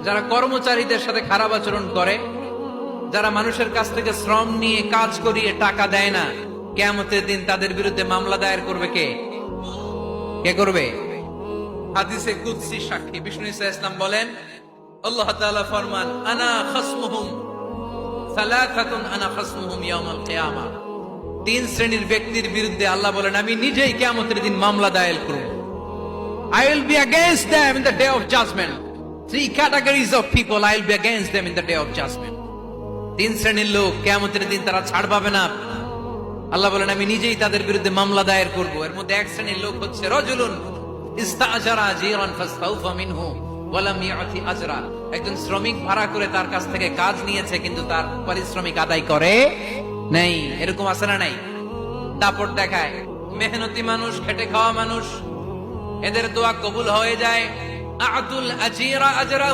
যারা কর্মচারীদের সাথে খারাপ আচরণ করে, যারা মানুষের কাছ থেকে শ্রম নিয়ে কাজ করিয়ে টাকা দেয় না, কিয়ামতের দিন তাদের বিরুদ্ধে মামলা দায়ের করবে কে? কে করবে? হাদিসে কুদসি সাক্ষী বিষ্ণু ইসলাম বলেন, আল্লাহ তাআলা ফরমান, আনা খাসমুহুম সালাসাতুন আনা খাসমুহুম ইয়াউমাল কিয়ামা। তিন শ্রেণীর ব্যক্তির বিরুদ্ধে আল্লাহ বলেন, আমি নিজেই কিয়ামতের দিন মামলা দায়ের করব। I will be against them in the day of judgment. Three categories of people I will be against them in the day of judgment. তিন শ্রেণীর লোক কিয়ামতের দিন তারা ছাড় পাবে না। আল্লাহ বলেন, আমি নিজেই তাদের বিরুদ্ধে মামলা দায়ের করব। এর মধ্যে এক শ্রেণীর লোক হচ্ছে রাজুলুন ইস্তাআজারা জিরান ফাস্তাউফা মিনহু ওয়া লাম ইয়াতি আজরা। একজন শ্রমিক ভাড়া করে তার কাছ থেকে কাজ নিয়েছে, কিন্তু তার পারিশ্রমিক আদায় করে নাই। এরকম আছে না নাই? দাপট দেখায়। মেহনতি মানুষ, খেটে খাওয়া মানুষ, এদের দোয়া কবুল হয়ে যায়। আতুল আজিরা আজরা